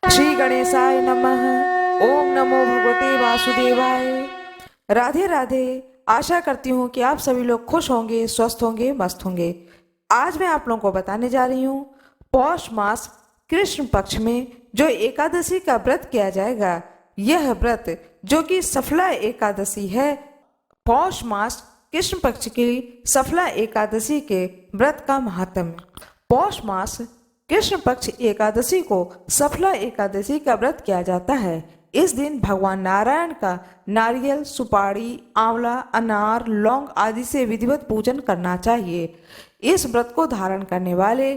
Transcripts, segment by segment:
श्री गणेशाय नमः। ओम नमो भगवते वासुदेवाय। राधे राधे। आशा करती हूँ कि आप सभी लोग खुश होंगे, स्वस्थ होंगे, मस्त होंगे। आज मैं आप लोगों को बताने जा रही हूँ पौष मास कृष्ण पक्ष में जो एकादशी का व्रत किया जाएगा। यह व्रत जो कि सफला एकादशी है, पौष मास कृष्ण पक्ष की सफला एकादशी के व्रत का महात्म्य। पौष मास कृष्ण पक्ष एकादशी को सफला एकादशी का व्रत किया जाता है। इस दिन भगवान नारायण का नारियल, सुपारी, आंवला, अनार, लौंग आदि से विधिवत पूजन करना चाहिए। इस व्रत को धारण करने वाले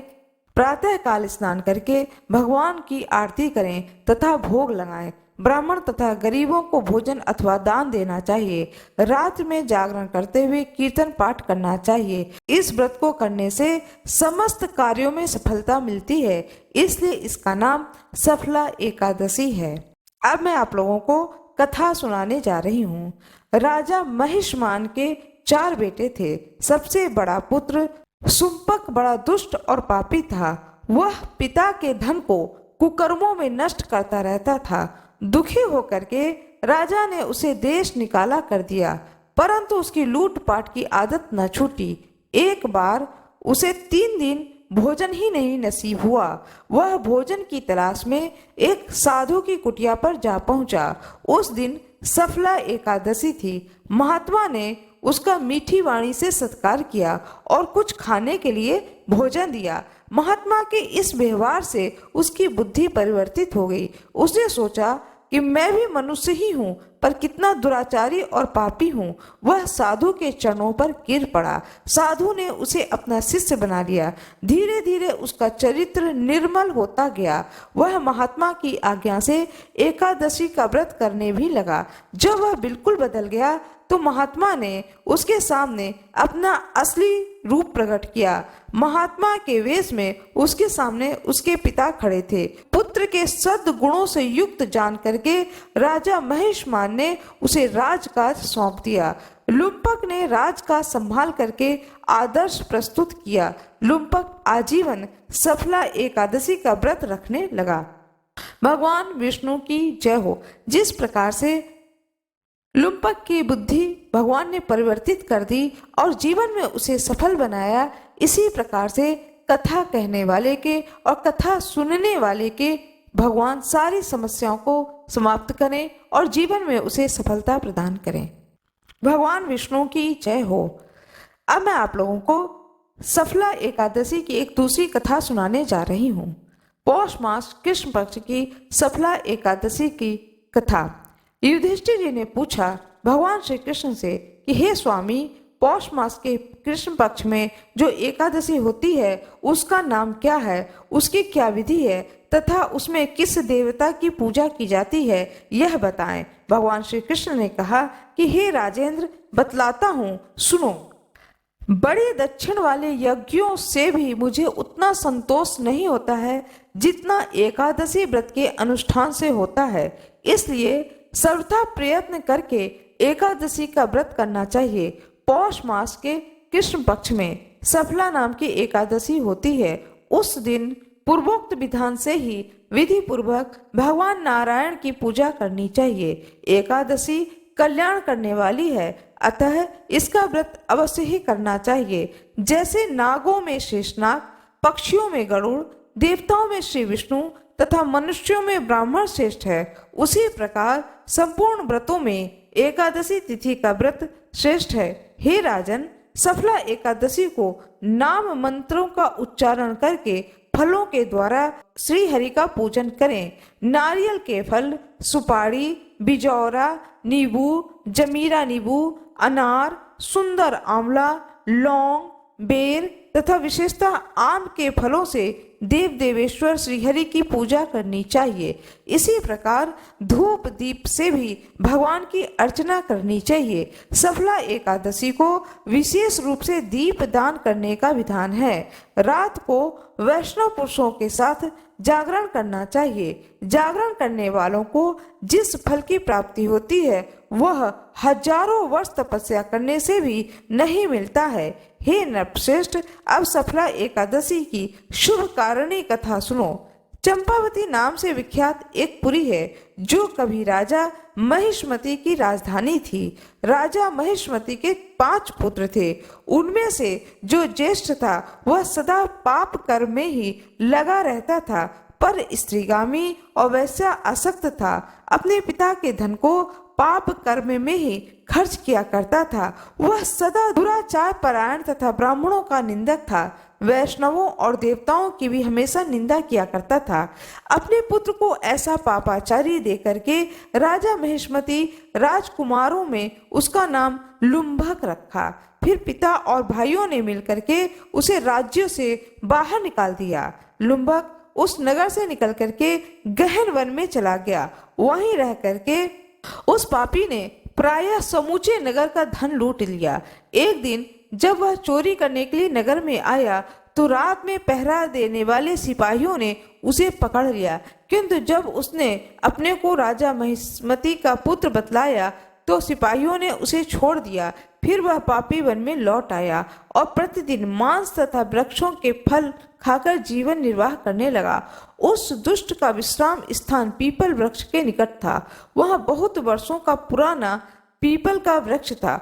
प्रातः काल स्नान करके भगवान की आरती करें तथा भोग लगाएं। ब्राह्मण तथा गरीबों को भोजन अथवा दान देना चाहिए। रात में जागरण करते हुए कीर्तन पाठ करना चाहिए। इस व्रत को करने से समस्त कार्यों में सफलता मिलती है, इसलिए इसका नाम सफला एकादशी है। अब मैं आप लोगों को कथा सुनाने जा रही हूँ। राजा महिष्मान के 4 बेटे थे। सबसे बड़ा पुत्र सुम्पक बड़ा दुष्ट और पापी था। वह पिता के धन को कुकर्मों में नष्ट करता रहता था। दुखी होकर के राजा ने उसे देश निकाला कर दिया, परंतु उसकी लूटपाट की आदत न छूटी। एक बार उसे 3 दिन भोजन ही नहीं नसीब हुआ। वह भोजन की तलाश में एक साधु की कुटिया पर जा पहुंचा। उस दिन सफला एकादशी थी। महात्मा ने उसका मीठी वाणी से सत्कार किया और कुछ खाने के लिए भोजन दिया। महात्मा के इस व्यवहार से उसकी बुद्धि परिवर्तित हो गई। उसने सोचा कि मैं भी मनुष्य ही हूँ, पर कितना दुराचारी और पापी हूँ। वह साधु के चरणों पर गिर पड़ा। साधु ने उसे अपना शिष्य बना लिया। धीरे धीरे उसका चरित्र निर्मल होता गया। वह महात्मा की आज्ञा से एकादशी का व्रत करने भी लगा। जब वह बिल्कुल बदल गया तो महात्मा ने उसके सामने अपना असली रूप प्रकट किया। महात्मा के वेश में उसके सामने उसके पिता खड़े थे। पुत्र के सद्गुणों से युक्त जान करके राजा महिष्मान ने उसे राजकाज सौंप दिया। लुम्पक ने राजकाज संभाल करके आदर्श प्रस्तुत किया। लुम्पक आजीवन सफला एकादशी का व्रत रखने लगा। भगवान विष्णु की जय हो। जिस प्रकार से लुम्पक की बुद्धि भगवान ने परिवर्तित कर दी और जीवन में उसे सफल बनाया, इसी प्रकार से कथा कहने वाले के और कथा सुनने वाले के भगवान सारी समस्याओं को समाप्त करें और जीवन में उसे सफलता प्रदान करें। भगवान विष्णु की जय हो। अब मैं आप लोगों को सफला एकादशी की एक दूसरी कथा सुनाने जा रही हूँ। पौष मास कृष्ण पक्ष की सफला एकादशी की कथा। युधिष्ठिर जी ने पूछा भगवान श्री कृष्ण से कि हे स्वामी, पौष मास के कृष्ण पक्ष में जो एकादशी होती है उसका नाम क्या है, उसकी क्या विधि है तथा उसमें किस देवता की पूजा की जाती है, यह बताएं। भगवान श्री कृष्ण ने कहा कि हे राजेंद्र, बतलाता हूँ, सुनो। बड़े दक्षिण वाले यज्ञों से भी मुझे उतना संतोष नहीं होता है जितना एकादशी व्रत के अनुष्ठान से होता है। इसलिए सर्वथा प्रयत्न करके एकादशी का व्रत करना चाहिए। पौष मास के कृष्ण पक्ष में सफला नाम की एकादशी होती है। उस दिन पूर्वोक्त विधान से ही विधि पूर्वक भगवान नारायण की पूजा करनी चाहिए। एकादशी कल्याण करने वाली है, अतः इसका व्रत अवश्य ही करना चाहिए। जैसे नागों में शेषनाग, पक्षियों में गरुड़, देवताओं में श्री विष्णु तथा मनुष्यों में ब्राह्मण श्रेष्ठ है, उसी प्रकार संपूर्ण व्रतों में एकादशी तिथि का व्रत श्रेष्ठ है। हे राजन, सफला एकादशी को नाम मंत्रों का उच्चारण करके फलों के द्वारा श्री हरि का पूजन करें। नारियल के फल, सुपारी, बिजौरा नींबू, जमीरा नींबू, अनार, सुंदर आंवला, लौंग, बेर तथा विशेषतः आम के फलों से देव देवेश्वर श्रीहरि की पूजा करनी चाहिए। इसी प्रकार धूप दीप से भी भगवान की अर्चना करनी चाहिए। सफला एकादशी को विशेष रूप से दीप दान करने का विधान है। रात को वैष्णव पुरुषों के साथ जागरण करना चाहिए। जागरण करने वालों को जिस फल की प्राप्ति होती है वह हजारों वर्ष तपस्या करने से भी नहीं मिलता है। हे नरश्रेष्ठ, अब सफला एकादशी की शुभ कारणी कथा सुनो। चंपावती नाम से विख्यात एक पुरी है जो कभी राजा महिष्मति की राजधानी थी। राजा महिष्मति के 5 पुत्र थे। उनमें से जो ज्येष्ठ था वह सदा पाप कर्म में ही लगा रहता था, पर स्त्रीगामी और वैसा आसक्त था। अपने पिता के धन को पाप कर्म में ही खर्च किया करता था। वह सदा दुराचार परायण तथा ब्राह्मणों का निंदक था। वैष्णवों और देवताओं की भी हमेशा निंदा किया करता था। अपने पुत्र को ऐसा पापाचारी देकर के राजा महिष्मति राजकुमारों में उसका नाम लुम्भक रखा। फिर पिता और भाइयों ने मिलकर के उसे राज्यों से बाहर निकाल दिया। लुम्भक उस नगर से निकल करके गहन वन में चला गया। वहीं रह करके उस पापी ने प्रायः समूचे नगर का धन लूट लिया। एक दिन जब वह चोरी करने के लिए नगर में आया तो रात में पहरा देने वाले सिपाहियों ने उसे पकड़ लिया, किंतु जब उसने अपने को राजा महिष्मति का पुत्र बतलाया तो सिपाहियों ने उसे छोड़ दिया। फिर वह पापी वन में लौट आया और प्रतिदिन मांस तथा वृक्षों के फल खाकर जीवन निर्वाह करने लगा। उस दुष्ट का विश्राम स्थान पीपल वृक्ष के निकट था। वहाँ बहुत वर्षों का पुराना पीपल का वृक्ष था।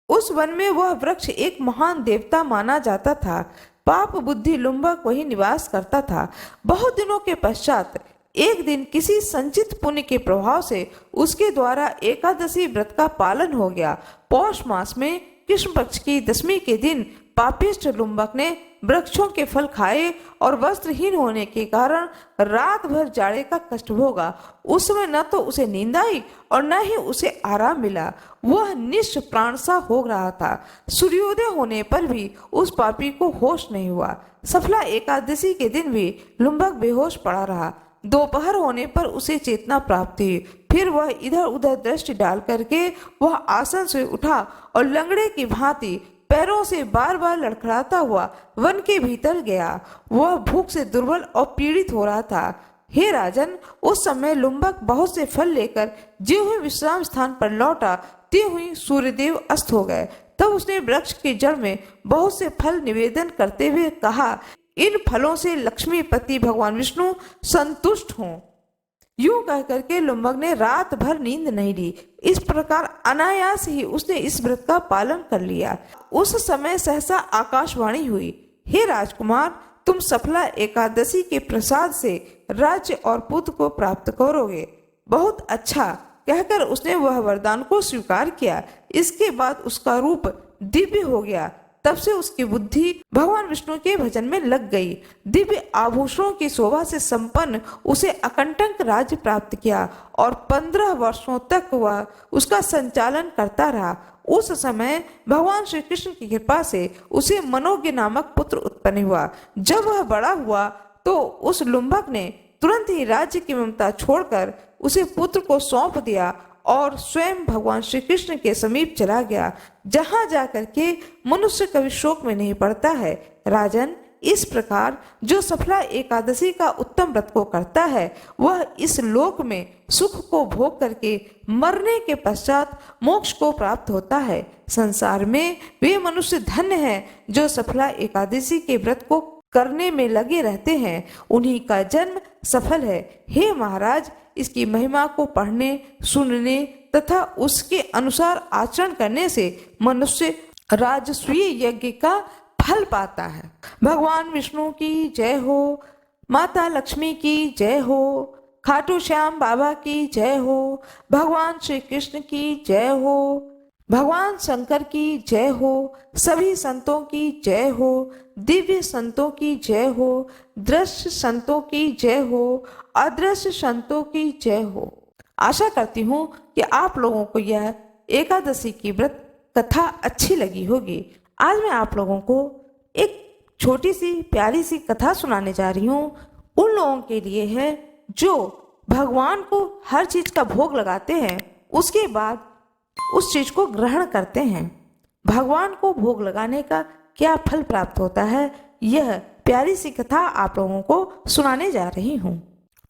उस वन में वह वृक्ष एक महान देवता माना जाता था। पाप बुद्धि लुम्भक वही निवास करता था। बहुत दिनों के पश्चात एक दिन किसी संचित पुण्य के प्रभाव से उसके द्वारा एकादशी व्रत का पालन हो गया। पौष मास में कृष्ण पक्ष की 10वीं के दिन पापिष्ठ लुम्भक ने वृक्षों के फल खाए और वस्त्रहीन होने के कारण रात भर जाड़े का कष्ट भोगा। उस समय न तो उसे नींद आई और न ही उसे आराम मिला। वह निष्ठ प्राण सा हो रहा था। सूर्योदय होने पर भी उस पापी को होश नहीं हुआ। सफला एकादशी के दिन भी लुम्भक बेहोश पड़ा रहा। दोपहर होने पर उसे चेतना प्राप्त हुई। फिर वह इधर उधर दृष्टि डाल करके वह आसन से उठा और लंगड़े की भांति पैरों से बार बार लड़खड़ाता हुआ वन के भीतर गया। वह भूख से दुर्बल और पीड़ित हो रहा था। हे राजन, उस समय लुम्भक बहुत से फल लेकर ज्यों ही विश्राम स्थान पर लौटा त्यों ही सूर्यदेव अस्त हो गए। तब उसने वृक्ष की जड़ में बहुत से फल निवेदन करते हुए कहा, इन फलों से लक्ष्मीपति भगवान विष्णु संतुष्ट हों। यूं कह करके लुम्भक ने रात भर नींद नहीं ली। इस प्रकार अनायास ही उसने इस व्रत का पालन कर लिया। उस समय सहसा आकाशवाणी हुई, हे राजकुमार, तुम सफला एकादशी के प्रसाद से राज्य और पुत्र को प्राप्त करोगे। बहुत अच्छा कहकर उसने वह वरदान को स्वीकार किया। इसके बाद उसका रूप दिव्य हो गया। तब से उसकी बुद्धि भगवान विष्णु के भजन में लग गई। दिव्य आभूषणों की शोभा से संपन्न उसे अकंटक राज्य प्राप्त किया और 15 वर्षों तक वह उसका संचालन करता रहा। उस समय भगवान श्री कृष्ण की कृपा से उसे मनोज्ञ नामक पुत्र उत्पन्न हुआ। जब वह बड़ा हुआ तो उस लुम्भक ने तुरंत ही राज्य की ममता छोड़कर उसे पुत्र को सौंप दिया और स्वयं भगवान श्री कृष्ण के समीप चला गया, जहां जाकर के मनुष्य कभी शोक में नहीं पड़ता है। राजन, इस प्रकार जो सफला एकादशी का उत्तम व्रत को करता है वह इस लोक में सुख को भोग करके मरने के पश्चात मोक्ष को प्राप्त होता है। संसार में वे मनुष्य धन्य हैं जो सफला एकादशी के व्रत को करने में लगे रहते हैं। उन्हीं का जन्म सफल है। हे महाराज, इसकी महिमा को पढ़ने, सुनने तथा उसके अनुसार आचरण करने से मनुष्य राजसूय यज्ञ का फल पाता है। भगवान विष्णु की जय हो, माता लक्ष्मी की जय हो, खाटू श्याम बाबा की जय हो, भगवान श्री कृष्ण की जय हो, भगवान शंकर की जय हो, सभी संतों की जय हो, दिव्य संतों की जय हो, दृश्य संतों की जय हो, अदृश्य संतों की जय हो। आशा करती हूँ कि आप लोगों को यह एकादशी की व्रत कथा अच्छी लगी होगी। आज मैं आप लोगों को एक छोटी सी प्यारी सी कथा सुनाने जा रही हूँ। उन लोगों के लिए है जो भगवान को हर चीज का भोग लगाते हैं, उसके बाद उस चीज को ग्रहण करते हैं। भगवान को भोग लगाने का क्या फल प्राप्त होता है, यह प्यारी सी कथा आप लोगों को सुनाने जा रही हूँ।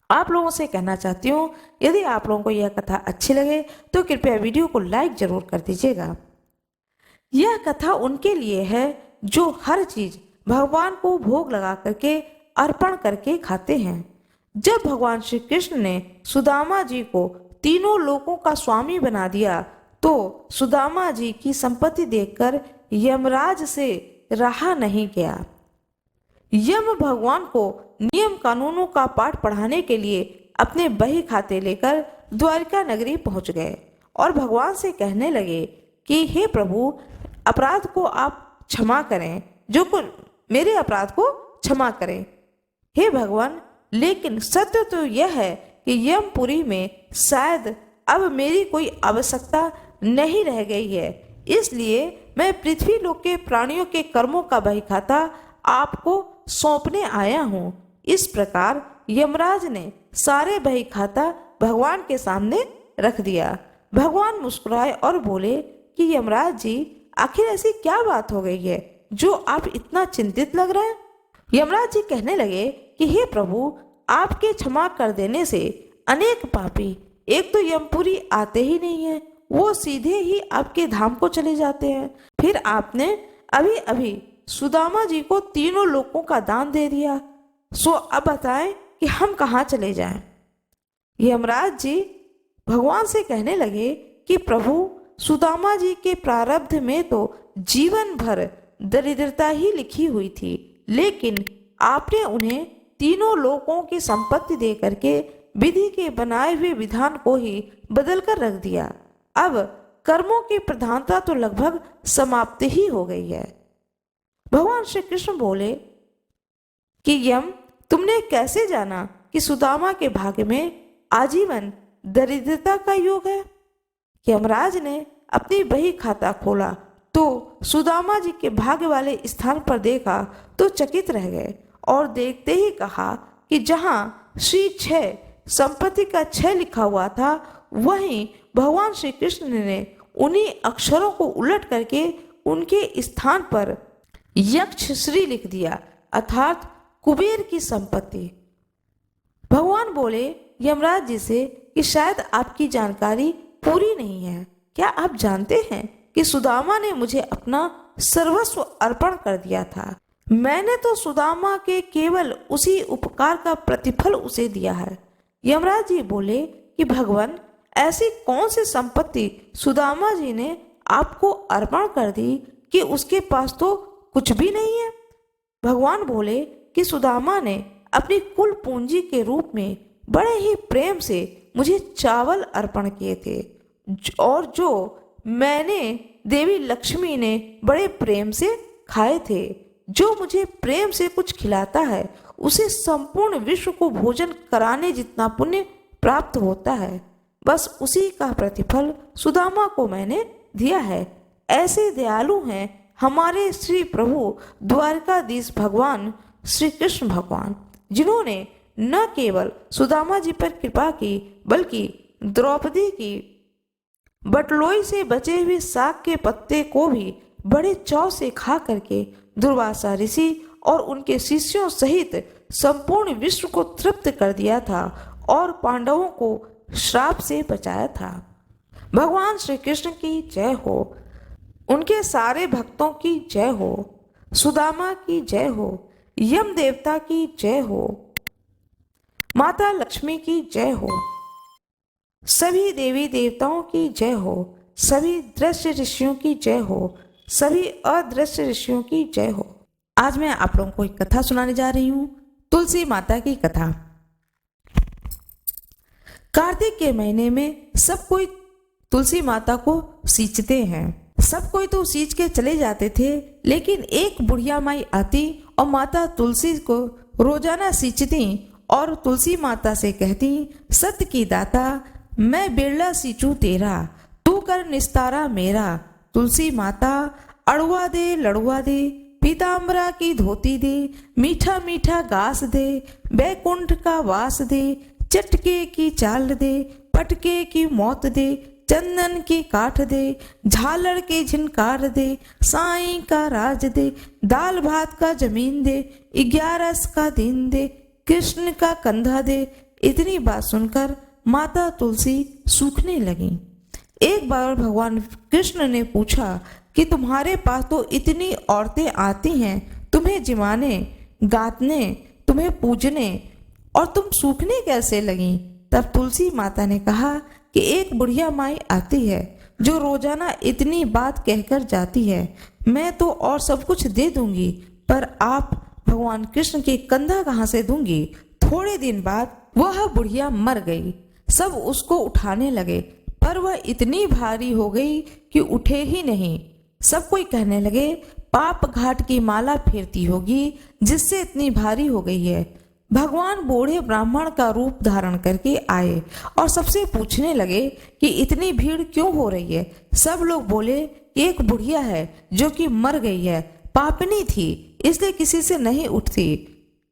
आप लोगों से कहना चाहती हूँ, यदि आप लोगों को यह कथा अच्छी लगे तो कृपया वीडियो को लाइक जरूर कर दीजिएगा। यह कथा उनके लिए है जो हर चीज भगवान को भोग लगा करके अर्पण करके खाते हैं। जब भगवान श्री कृष्ण ने सुदामा जी को तीनों लोकों का स्वामी बना दिया तो सुदामा जी की संपत्ति देखकर यमराज से रहा नहीं गया। यम भगवान को नियम कानूनों का पाठ पढ़ाने के लिए अपने बही खाते लेकर द्वारिका नगरी पहुंच गए और भगवान से कहने लगे कि हे प्रभु, अपराध को आप क्षमा करें, मेरे अपराध को क्षमा करें। हे भगवान, लेकिन सत्य तो यह है कि यमपुरी में शायद अब मेरी कोई आवश्यकता नहीं रह गई है, इसलिए मैं पृथ्वी लोक के प्राणियों के कर्मों का बही खाता आपको सौंपने आया हूँ। इस प्रकार यमराज ने सारे बही खाता भगवान के सामने रख दिया। भगवान मुस्कुराए और बोले कि यमराज जी, आखिर ऐसी क्या बात हो गई है जो आप इतना चिंतित लग रहे हैं? यमराज जी कहने लगे कि हे प्रभु, आपके क्षमा कर देने से अनेक पापी एक तो यमपुरी आते ही नहीं है, वो सीधे ही आपके धाम को चले जाते हैं। फिर आपने अभी अभी सुदामा जी को तीनों लोकों का दान दे दिया, सो अब बताएं कि हम कहाँ चले जाएं? यमराज जी भगवान से कहने लगे कि प्रभु, सुदामा जी के प्रारब्ध में तो जीवन भर दरिद्रता ही लिखी हुई थी, लेकिन आपने उन्हें तीनों लोकों की संपत्ति दे करके विधि के बनाए हुए विधान को ही बदल कर रख दिया। अब कर्मों की प्रधानता तो लगभग समाप्त ही हो गई है। भगवान श्री कृष्ण बोले कि यम, तुमने कैसे जाना कि सुदामा के भाग्य में आजीवन दरिद्रता का योग है? यमराज ने अपनी बही खाता खोला तो सुदामा जी के भाग्य वाले स्थान पर देखा तो चकित रह गए और देखते ही कहा कि जहाँ श्री 6 संपत्ति का 6 लिखा हुआ था, वहीं भगवान श्री कृष्ण ने उन्हीं अक्षरों को उलट करके उनके स्थान पर यक्ष श्री लिख दिया, अर्थात कुबेर की संपत्ति। भगवान बोले यमराज जी से कि शायद आपकी जानकारी पूरी नहीं है। क्या आप जानते हैं कि सुदामा ने मुझे अपना सर्वस्व अर्पण कर दिया था? मैंने तो सुदामा के केवल उसी उपकार का प्रतिफल उसे दिया है। यमराज जी बोले कि भगवान, ऐसी कौन सी संपत्ति सुदामा जी ने आपको अर्पण कर दी कि उसके पास तो कुछ भी नहीं है? भगवान बोले कि सुदामा ने अपनी कुल पूंजी के रूप में बड़े ही प्रेम से मुझे चावल अर्पण किए थे और जो मैंने देवी लक्ष्मी ने बड़े प्रेम से खाए थे। जो मुझे प्रेम से कुछ खिलाता है उसे संपूर्ण विश्व को भोजन कराने जितना पुण्य प्राप्त होता है, बस उसी का प्रतिफल सुदामा को मैंने दिया है। ऐसे दयालु हैं हमारे श्री प्रभु द्वारकाधीश भगवान श्री कृष्ण भगवान, जिन्होंने न केवल सुदामा जी पर कृपा की बल्कि द्रौपदी की बटलोई से बचे हुए साग के पत्ते को भी बड़े चाव से खा करके दुर्वासा ऋषि और उनके शिष्यों सहित संपूर्ण विश्व को तृप्त कर दिया था और पांडवों को श्राप से बचाया था। भगवान श्री कृष्ण की जय हो, उनके सारे भक्तों की जय हो, सुदामा की जय हो, यम देवता की जय हो, माता लक्ष्मी की जय हो, सभी देवी देवताओं की जय हो, सभी दृश्य ऋषियों की जय हो, सभी अदृश्य ऋषियों की जय हो। आज मैं आप लोगों को एक कथा सुनाने जा रही हूँ, तुलसी माता की कथा। कार्तिक के महीने में सब कोई तुलसी माता को सींचते हैं। सब कोई तो सींच के चले जाते थे, लेकिन एक बुढ़िया माई आती और माता तुलसी को रोजाना सींचती और तुलसी माता से कहती, सत्य की दाता मैं बिरला सींचू तेरा, तू कर निस्तारा मेरा। तुलसी माता अड़ुआ दे लड़ुआ दे, पीताम्बरा की धोती दे, मीठा मीठा घास दे, बैकुंठ का वास दे, चटके की चाल दे, पटके की मौत दे, चंदन की काठ दे, झालर के झिनकार दे, साईं का राज दे, दाल भात का जमीन दे, 11 का दिन दे, कृष्ण का कंधा दे। इतनी बात सुनकर माता तुलसी सूखने लगी। एक बार भगवान कृष्ण ने पूछा कि तुम्हारे पास तो इतनी औरतें आती हैं तुम्हें जिमाने, गातने, तुम्हें पूजने, और तुम सूखने कैसे लगी? तब तुलसी माता ने कहा कि एक बुढ़िया माई आती है जो रोजाना इतनी बात कहकर जाती है। मैं तो और सब कुछ दे दूंगी, पर आप भगवान कृष्ण के कंधा कहाँ से दूंगी? थोड़े दिन बाद वह बुढ़िया मर गई। सब उसको उठाने लगे, पर वह इतनी भारी हो गई कि उठे ही नहीं। सब कोई कहने लगे, पाप घाट की माला फेरती होगी जिससे इतनी भारी हो गई है। भगवान बूढ़े ब्राह्मण का रूप धारण करके आए और सबसे पूछने लगे कि इतनी भीड़ क्यों हो रही है। सब लोग बोले, एक बुढ़िया है जो कि मर गई है, पापनी थी, इसलिए किसी से नहीं उठती।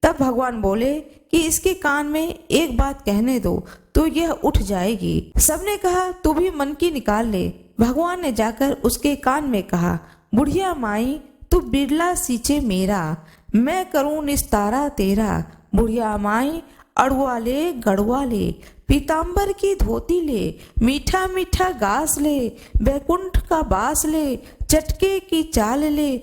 तब भगवान बोले कि इसके कान में एक बात कहने दो तो यह उठ जाएगी। सबने कहा, तू भी मन की निकाल ले। भगवान ने जाकर उसके कान में कहा, बुढ़िया माई तू बिरला सींचे मेरा, मैं करूं निस्तारा तेरा। बुढ़िया माई अड़ुआ ले गड़ुआ ले, पीताम्बर की धोती ले, मीठा मीठा घास ले, बैकुंठ का बास ले, चटके की चाल ले,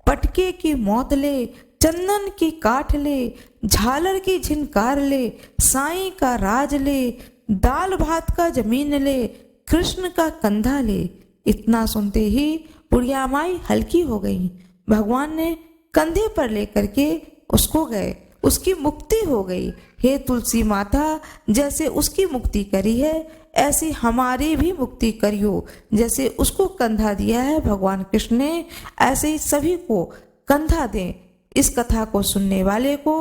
पटके की मौत ले, चंदन की काठ ले, झालर की झिनकार ले, साईं का राज ले, दाल भात का जमीन ले, कृष्ण का कंधा ले। इतना सुनते ही बुढ़िया माई हल्की हो गई। भगवान ने कंधे पर लेकर के उसको गए, उसकी मुक्ति हो गई। हे तुलसी माता, जैसे उसकी मुक्ति करी है ऐसी हमारी भी मुक्ति करियो। जैसे उसको कंधा दिया है भगवान कृष्ण ने, ऐसे ही सभी को कंधा दें, इस कथा को सुनने वाले को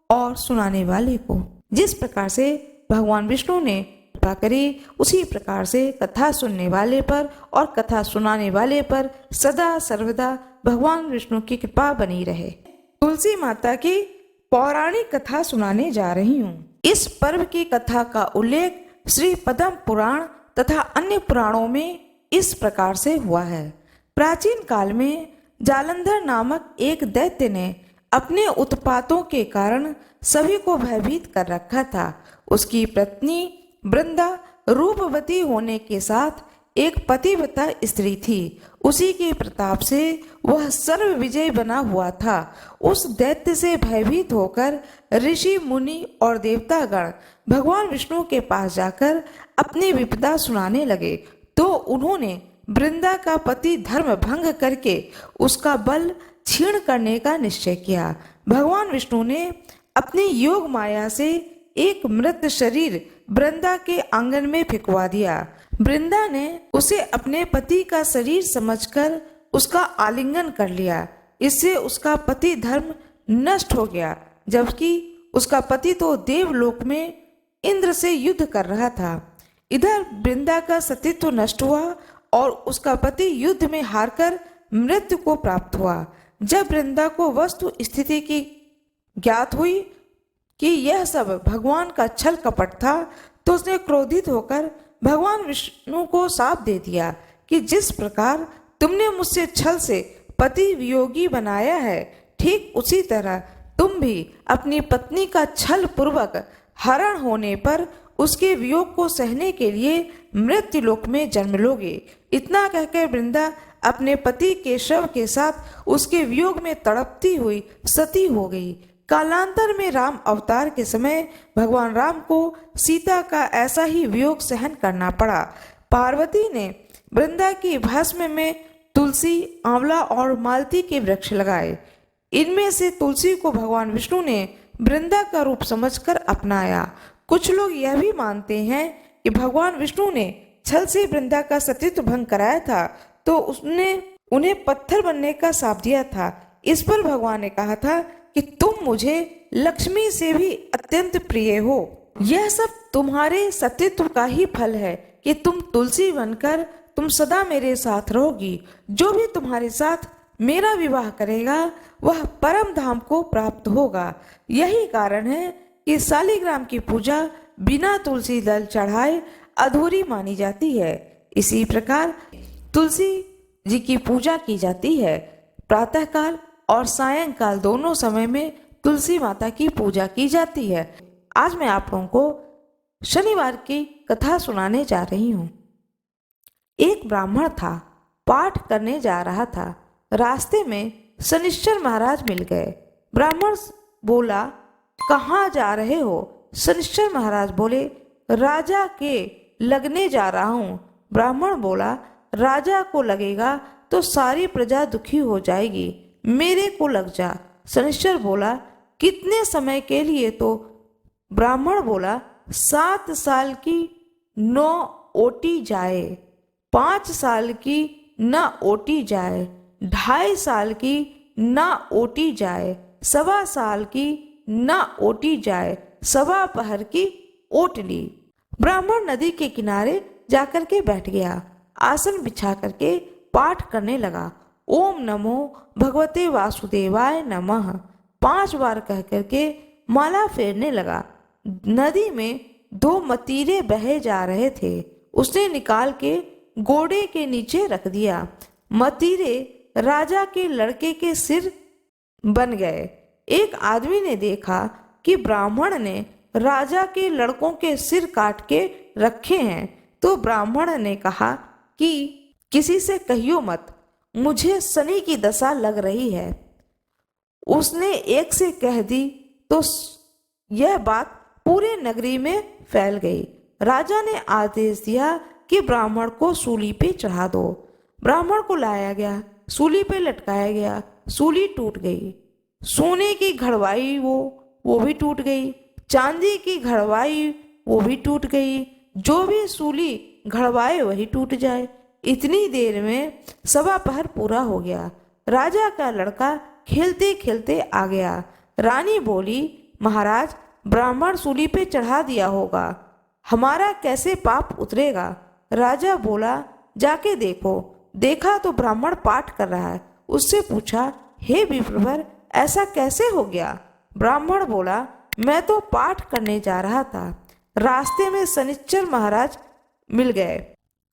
और सुनाने वाले को। जिस प्रकार से भगवान विष्णु ने कृपा करी, उसी प्रकार से कथा सुनने वाले पर और कथा सुनाने वाले पर सदा सर्वदा भगवान विष्णु की कृपा बनी रहे। तुलसी माता की पौराणिक कथा सुनाने जा रही हूँ। इस पर्व की कथा का उल्लेख श्री पद्म पुराण तथा अन्य पुराणों में इस प्रकार से हुआ है। प्राचीन काल में जालंधर नामक एक दैत्य ने अपने उत्पातों के कारण सभी को भयभीत कर रखा था। उसकी पत्नी वृंदा रूपवती होने के साथ एक पतिव्रता स्त्री थी। उसी के प्रताप से वह सर्व विजय बना हुआ था। उस दैत्य से भयभीत होकर ऋषि मुनि और देवतागण भगवान विष्णु के पास जाकर अपनी विपदा सुनाने लगे, तो उन्होंने वृंदा का पति धर्म भंग करके उसका बल क्षीण करने का निश्चय किया। भगवान विष्णु ने अपनी योग माया से एक मृत शरीर वृंदा के आंगन में फेंकवा दिया। वृंदा ने उसे अपने पति का शरीर समझकर उसका आलिंगन कर लिया। इससे उसका पति धर्म नष्ट हो गया, जबकि उसका पति तो देवलोक में इंद्र से युद्ध कर रहा था। इधर वृंदा का सतीत्व नष्ट हुआ और उसका पति युद्ध में हारकर मृत्यु को प्राप्त हुआ। जब वृंदा को वस्तु स्थिति की ज्ञात हुई कि यह सब भगवान का छल कपट था, तो उसने क्रोधित होकर भगवान विष्णु को शाप दे दिया कि जिस प्रकार तुमने मुझसे छल से पति वियोगी बनाया है, ठीक उसी तरह तुम भी अपनी पत्नी का छल पूर्वक हरण होने पर उसके वियोग को सहने के लिए मृत्यु लोक में जन्म लोगे। इतना कहकर वृंदा अपने पति के शव के साथ उसके वियोग में तड़पती हुई सती हो गई। कालांतर में राम अवतार के समय भगवान राम को सीता का ऐसा ही वियोग सहन करना पड़ा। पार्वती ने वृंदा की भस्म में तुलसी, आंवला और मालती के वृक्ष लगाए। इनमें से तुलसी को भगवान विष्णु ने वृंदा का रूप समझकर अपनाया। कुछ लोग यह भी मानते हैं कि भगवान विष्णु ने छल से वृंदा का सतीत्व भंग कराया था, तो उसने उन्हें पत्थर बनने का शाप दिया था। इस पर भगवान ने कहा था कि तुम मुझे लक्ष्मी से भी अत्यंत प्रिय हो। यह सब तुम्हारे सतीत्व का ही फल है कि तुम तुलसी बनकर तुम सदा मेरे साथ रहोगी। जो भी तुम्हारे साथ मेरा विवाह करेगा वह परम धाम को प्राप्त होगा। यही कारण है कि शालिग्राम की पूजा बिना तुलसी दल चढ़ाए अधूरी मानी जाती है। इसी प्रकार तुलसी जी की पूजा की जाती है। प्रातःकाल और सायंकाल दोनों समय में तुलसी माता की पूजा की जाती है। आज मैं आप लोगों को शनिवार की कथा सुनाने जा रही हूँ। एक ब्राह्मण था, पाठ करने जा रहा था। रास्ते में शनिश्चर महाराज मिल गए। ब्राह्मण बोला, कहाँ जा रहे हो? शनिश्चर महाराज बोले, राजा के लगने जा रहा हूँ। ब्राह्मण बोला, राजा को लगेगा तो सारी प्रजा दुखी हो जाएगी, मेरे को लग जा। शनिश्चर बोला, कितने समय के लिए? तो ब्राह्मण बोला, 7 साल की 9 ओटी जाए, 5 साल की न ओटी जाए, 2.5 साल की न ओटी जाए, 1.25 साल की न ओटी जाए, 1.25 पहर की ओट ली। ब्राह्मण नदी के किनारे जाकर के बैठ गया, आसन बिछा करके पाठ करने लगा। ओम नमो भगवते वासुदेवाय नमः 5 बार कह करके माला फेरने लगा। नदी में 2 मतीरे बहे जा रहे थे, उसने निकाल के घोड़े के नीचे रख दिया। मतीरे राजा के लड़के के सिर बन गए। एक आदमी ने देखा कि ब्राह्मण ने राजा के लड़कों के सिर काट के रखे हैं, तो ब्राह्मण ने कहा कि किसी से कहियो मत, मुझे शनि की दशा लग रही है। उसने एक से कह दी तो यह बात पूरे नगरी में फैल गई। राजा ने आदेश दिया कि ब्राह्मण को सूली पे चढ़ा दो। ब्राह्मण को लाया गया, सूली पे लटकाया गया, सूली टूट गई। सोने की घड़वाई वो भी टूट गई, चांदी की घड़वाई वो भी टूट गई। जो भी सूली घड़वाए वही टूट जाए। इतनी देर में 1.25 पहर पूरा हो गया। राजा का लड़का खेलते खेलते आ गया। रानी बोली, महाराज, ब्राह्मण सूली पे चढ़ा दिया होगा, हमारा कैसे पाप उतरेगा? राजा बोला, जाके देखो। देखा तो ब्राह्मण पाठ कर रहा है। उससे पूछा, हे विप्रवर, ऐसा कैसे हो गया? ब्राह्मण बोला, मैं तो पाठ करने जा रहा था, रास्ते में शनिश्चर महाराज मिल गए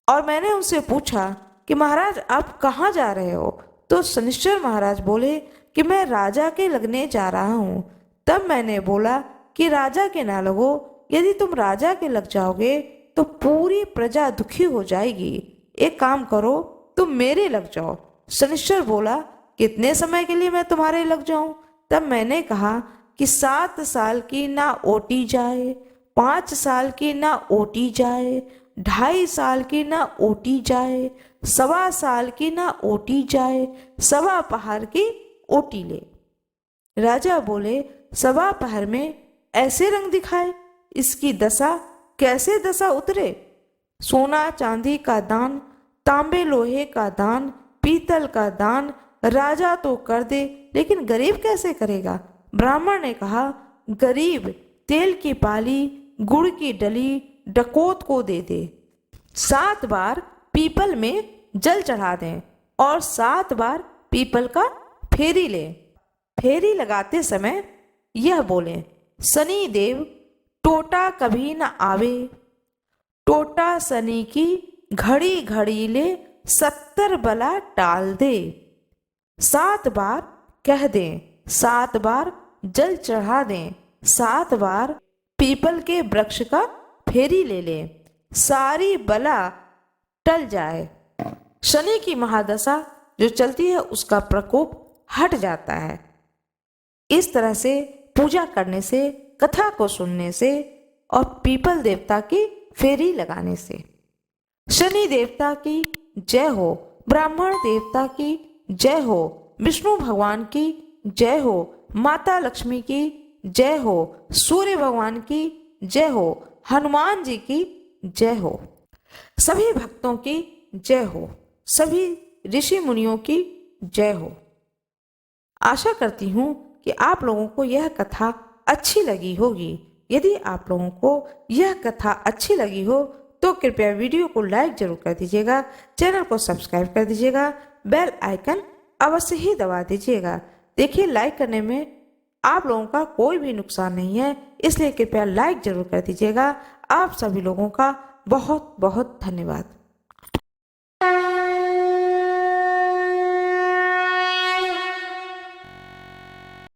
और मैंने उनसे पूछा कि महाराज आप कहाँ जा रहे हो? तो शनिश्चर महाराज बोले कि मैं राजा के लगने जा रहा हूँ। तब मैंने बोला कि राजा के ना लगो, यदि तुम राजा के लग जाओगे तो पूरी प्रजा दुखी हो जाएगी। एक काम करो, तुम मेरे लग जाओ। शनिश्चर बोला, कितने समय के लिए मैं तुम्हारे लग जाऊं? तब मैंने कहा कि 7 साल की ना ओटी जाए, 5 साल की ना ओटी जाए, 2.5 साल की ना ओटी जाए, 1.25 साल की ना ओटी जाए, 1.25 पहर की ओटी ले। राजा बोले, 1.25 पहर में ऐसे रंग दिखाए, इसकी दशा कैसे दशा उतरे? सोना चांदी का दान, तांबे लोहे का दान, पीतल का दान राजा तो कर दे, लेकिन गरीब कैसे करेगा? ब्राह्मण ने कहा, गरीब तेल की पाली, गुड़ की डली डकोत को दे दे। 7 बार पीपल में जल चढ़ा दें और 7 बार पीपल का फेरी ले। फेरी लगाते समय यह बोले, शनि देव टोटा कभी न आवे, टोटा शनि की घड़ी घड़ी ले 70 बला टाल दे। 7 बार कह दें, 7 बार जल चढ़ा दें, 7 बार पीपल के वृक्ष का फेरी ले लें, सारी बला टल जाए। शनि की महादशा जो चलती है उसका प्रकोप हट जाता है। इस तरह से पूजा करने से, कथा को सुनने से और पीपल देवता की फेरी लगाने से। शनि देवता की जय हो, ब्राह्मण देवता की जय हो, विष्णु भगवान की जय हो, माता लक्ष्मी की जय हो, सूर्य भगवान की जय हो, हनुमान जी की जय हो, सभी भक्तों की जय हो, सभी ऋषि मुनियों की जय हो। आशा करती हूँ कि आप लोगों को यह कथा अच्छी लगी होगी। यदि आप लोगों को यह कथा अच्छी लगी हो तो कृपया वीडियो को लाइक जरूर कर दीजिएगा, चैनल को सब्सक्राइब कर दीजिएगा, बेल आइकन अवश्य ही दबा दीजिएगा। देखिए, लाइक करने में आप लोगों का कोई भी नुकसान नहीं है, इसलिए कृपया लाइक जरूर कर दीजिएगा। आप सभी लोगों का बहुत बहुत धन्यवाद।